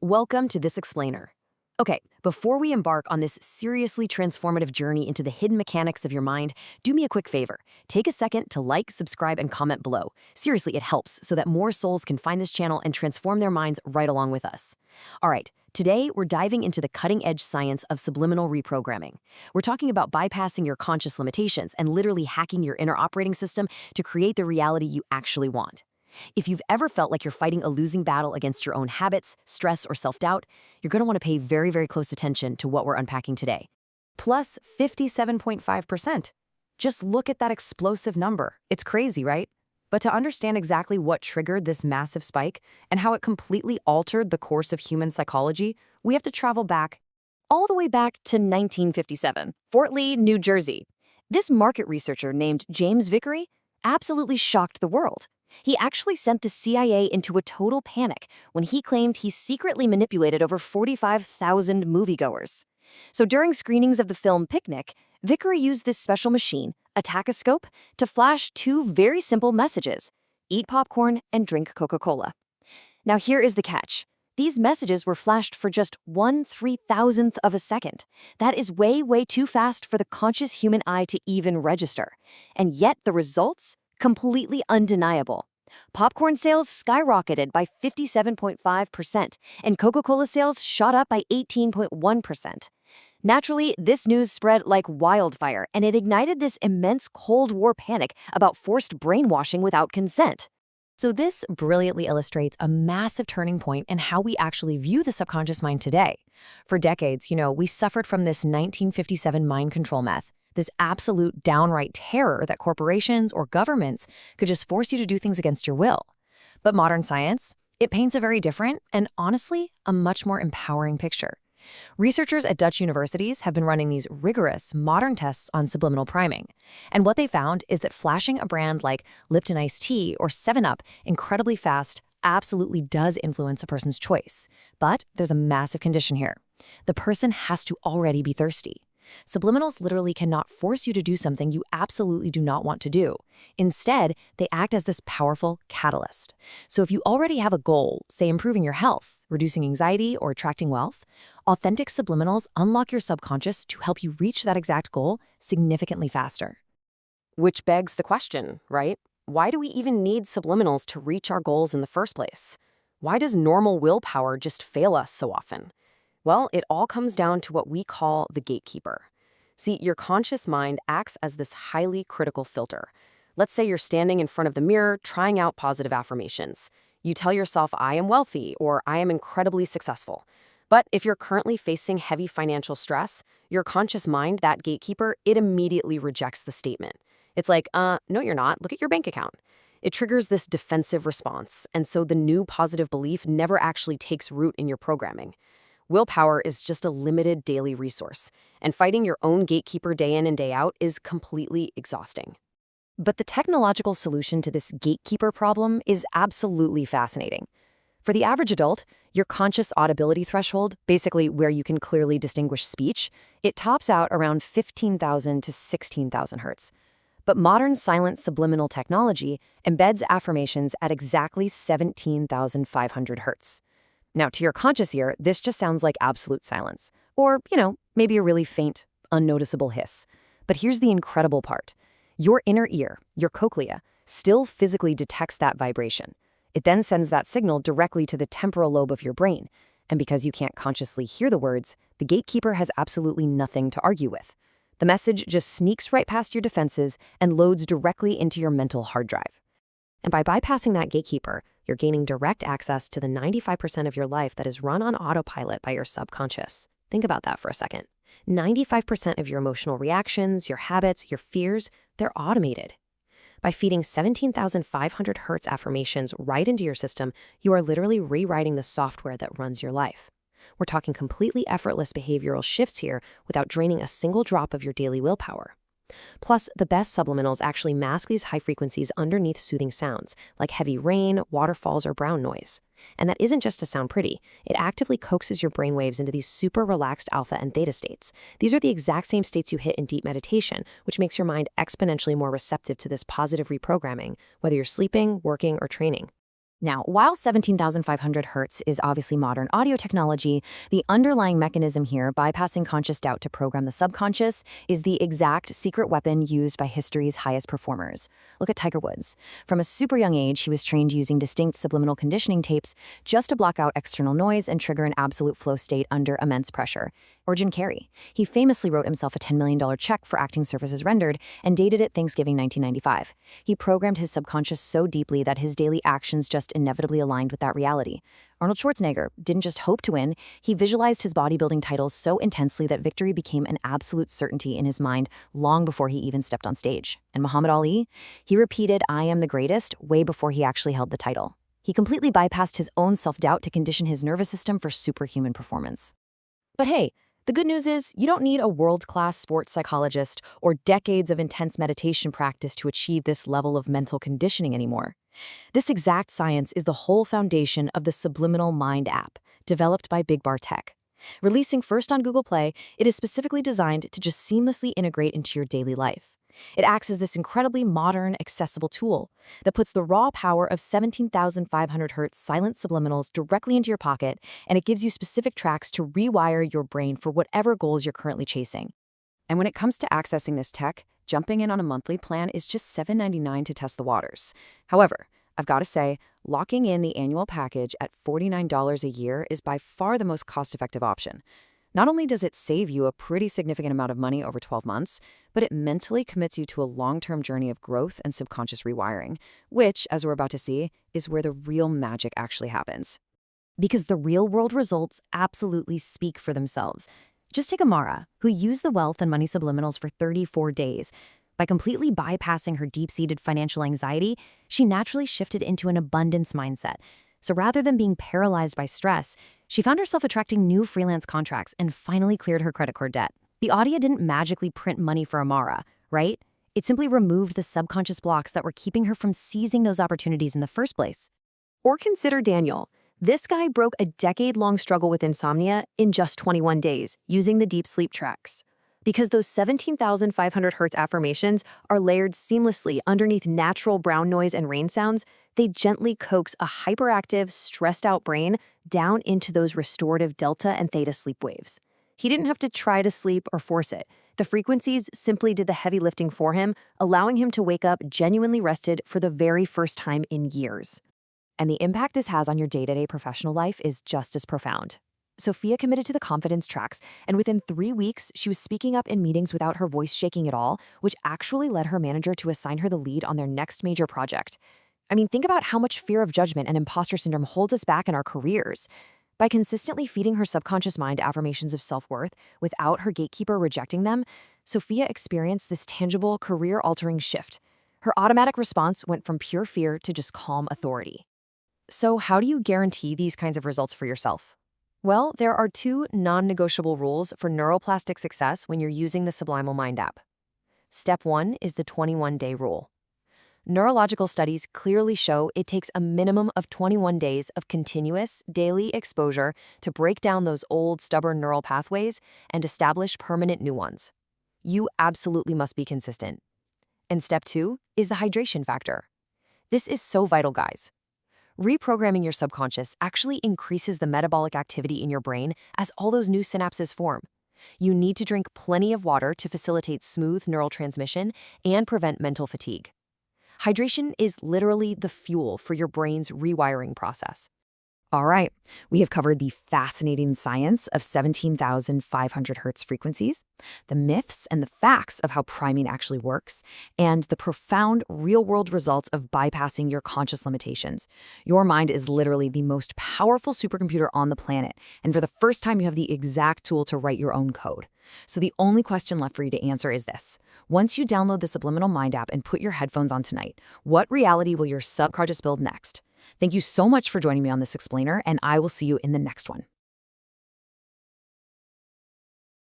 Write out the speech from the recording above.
Welcome to This Explainer. Okay, before we embark on this seriously transformative journey into the hidden mechanics of your mind, do me a quick favor. Take a second to like, subscribe, and comment below. Seriously, it helps so that more souls can find this channel and transform their minds right along with us. All right, today we're diving into the cutting-edge science of subliminal reprogramming. We're talking about bypassing your conscious limitations and literally hacking your inner operating system to create the reality you actually want. If you've ever felt like you're fighting a losing battle against your own habits, stress, or self-doubt, you're going to want to pay very, very close attention to what we're unpacking today. Plus 57.5%. Just look at that explosive number. It's crazy, right? But to understand exactly what triggered this massive spike and how it completely altered the course of human psychology, we have to travel back all the way back to 1957, Fort Lee, New Jersey. This market researcher named James Vickery absolutely shocked the world. He actually sent the CIA into a total panic when he claimed he secretly manipulated over 45,000 moviegoers. So during screenings of the film Picnic, Vickery used this special machine, a tachoscope, to flash two very simple messages: eat popcorn and drink Coca-Cola. Now here is the catch. These messages were flashed for just 1/3000th of a second. That is way, way too fast for the conscious human eye to even register. And yet the results? Completely undeniable. Popcorn sales skyrocketed by 57.5%, and Coca-Cola sales shot up by 18.1%. Naturally, this news spread like wildfire, and it ignited this immense Cold War panic about forced brainwashing without consent. So this brilliantly illustrates a massive turning point in how we actually view the subconscious mind today. For decades, we suffered from this 1957 mind control myth. This absolute downright terror that corporations or governments could just force you to do things against your will. But modern science, it paints a very different and honestly, a much more empowering picture. Researchers at Dutch universities have been running these rigorous, modern tests on subliminal priming. And what they found is that flashing a brand like Lipton iced tea or 7-Up incredibly fast absolutely does influence a person's choice. But there's a massive condition here. The person has to already be thirsty. Subliminals literally cannot force you to do something you absolutely do not want to do. Instead, they act as this powerful catalyst. So if you already have a goal, say improving your health, reducing anxiety, or attracting wealth, authentic subliminals unlock your subconscious to help you reach that exact goal significantly faster. Which begs the question, right? Why do we even need subliminals to reach our goals in the first place? Why does normal willpower just fail us so often? Well, it all comes down to what we call the gatekeeper. See, your conscious mind acts as this highly critical filter. Let's say you're standing in front of the mirror trying out positive affirmations. You tell yourself, I am wealthy, or I am incredibly successful. But if you're currently facing heavy financial stress, your conscious mind, that gatekeeper, it immediately rejects the statement. It's like, no, you're not. Look at your bank account. It triggers this defensive response, and so the new positive belief never actually takes root in your programming. Willpower is just a limited daily resource, and fighting your own gatekeeper day in and day out is completely exhausting. But the technological solution to this gatekeeper problem is absolutely fascinating. For the average adult, your conscious audibility threshold, basically where you can clearly distinguish speech, it tops out around 15,000 to 16,000 hertz. But modern silent subliminal technology embeds affirmations at exactly 17,500 hertz. Now, to your conscious ear, this just sounds like absolute silence. Or, maybe a really faint, unnoticeable hiss. But here's the incredible part. Your inner ear, your cochlea, still physically detects that vibration. It then sends that signal directly to the temporal lobe of your brain. And because you can't consciously hear the words, the gatekeeper has absolutely nothing to argue with. The message just sneaks right past your defenses and loads directly into your mental hard drive. And by bypassing that gatekeeper, you're gaining direct access to the 95% of your life that is run on autopilot by your subconscious. Think about that for a second. 95% of your emotional reactions, your habits, your fears, they're automated. By feeding 17,500 hertz affirmations right into your system, you are literally rewriting the software that runs your life. We're talking completely effortless behavioral shifts here without draining a single drop of your daily willpower. Plus, the best subliminals actually mask these high frequencies underneath soothing sounds, like heavy rain, waterfalls, or brown noise. And that isn't just to sound pretty. It actively coaxes your brainwaves into these super relaxed alpha and theta states. These are the exact same states you hit in deep meditation, which makes your mind exponentially more receptive to this positive reprogramming, whether you're sleeping, working, or training. Now, while 17,500 hertz is obviously modern audio technology, the underlying mechanism here, bypassing conscious doubt to program the subconscious, is the exact secret weapon used by history's highest performers. Look at Tiger Woods. From a super young age, he was trained using distinct subliminal conditioning tapes just to block out external noise and trigger an absolute flow state under immense pressure. Or Jim Carrey. He famously wrote himself a $10 million check for acting services rendered and dated it Thanksgiving 1995. He programmed his subconscious so deeply that his daily actions just inevitably aligned with that reality. Arnold Schwarzenegger didn't just hope to win, he visualized his bodybuilding titles so intensely that victory became an absolute certainty in his mind long before he even stepped on stage. And Muhammad Ali? He repeated, "I am the greatest," way before he actually held the title. He completely bypassed his own self-doubt to condition his nervous system for superhuman performance. But hey, the good news is you don't need a world-class sports psychologist or decades of intense meditation practice to achieve this level of mental conditioning anymore. This exact science is the whole foundation of the Subliminal Mind app, developed by Big Bar Tech. Releasing first on Google Play, it is specifically designed to just seamlessly integrate into your daily life. It acts as this incredibly modern, accessible tool that puts the raw power of 17,500 hertz silent subliminals directly into your pocket, and it gives you specific tracks to rewire your brain for whatever goals you're currently chasing. And when it comes to accessing this tech, jumping in on a monthly plan is just $7.99 to test the waters. However, I've got to say, locking in the annual package at $49 a year is by far the most cost-effective option. Not only does it save you a pretty significant amount of money over 12 months, but it mentally commits you to a long-term journey of growth and subconscious rewiring, which, as we're about to see, is where the real magic actually happens. Because the real-world results absolutely speak for themselves. Just take Amara, who used the wealth and money subliminals for 34 days. By completely bypassing her deep-seated financial anxiety, she naturally shifted into an abundance mindset. So rather than being paralyzed by stress, she found herself attracting new freelance contracts and finally cleared her credit card debt. The audio didn't magically print money for Amara, right? It simply removed the subconscious blocks that were keeping her from seizing those opportunities in the first place. Or consider Daniel. This guy broke a decade-long struggle with insomnia in just 21 days using the deep sleep tracks. Because those 17,500 hertz affirmations are layered seamlessly underneath natural brown noise and rain sounds, they gently coax a hyperactive, stressed-out brain down into those restorative delta and theta sleep waves. He didn't have to try to sleep or force it. The frequencies simply did the heavy lifting for him, allowing him to wake up genuinely rested for the very first time in years. And the impact this has on your day-to-day professional life is just as profound. Sophia committed to the confidence tracks, and within 3 weeks, she was speaking up in meetings without her voice shaking at all, which actually led her manager to assign her the lead on their next major project. I mean, think about how much fear of judgment and imposter syndrome holds us back in our careers. By consistently feeding her subconscious mind affirmations of self-worth without her gatekeeper rejecting them, Sophia experienced this tangible, career-altering shift. Her automatic response went from pure fear to just calm authority. So how do you guarantee these kinds of results for yourself? Well, there are 2 non-negotiable rules for neuroplastic success when you're using the Subliminal Mind app. Step 1 is the 21-day rule. Neurological studies clearly show it takes a minimum of 21 days of continuous, daily exposure to break down those old, stubborn neural pathways and establish permanent new ones. You absolutely must be consistent. And step 2 is the hydration factor. This is so vital, guys. Reprogramming your subconscious actually increases the metabolic activity in your brain as all those new synapses form. You need to drink plenty of water to facilitate smooth neural transmission and prevent mental fatigue. Hydration is literally the fuel for your brain's rewiring process. All right, we have covered the fascinating science of 17,500 hertz frequencies, the myths and the facts of how priming actually works, and the profound real-world results of bypassing your conscious limitations. Your mind is literally the most powerful supercomputer on the planet, and for the first time you have the exact tool to write your own code. So the only question left for you to answer is this. Once you download the Subliminal Mind app and put your headphones on tonight, what reality will your subconscious build next? Thank you so much for joining me on this explainer, and I will see you in the next one.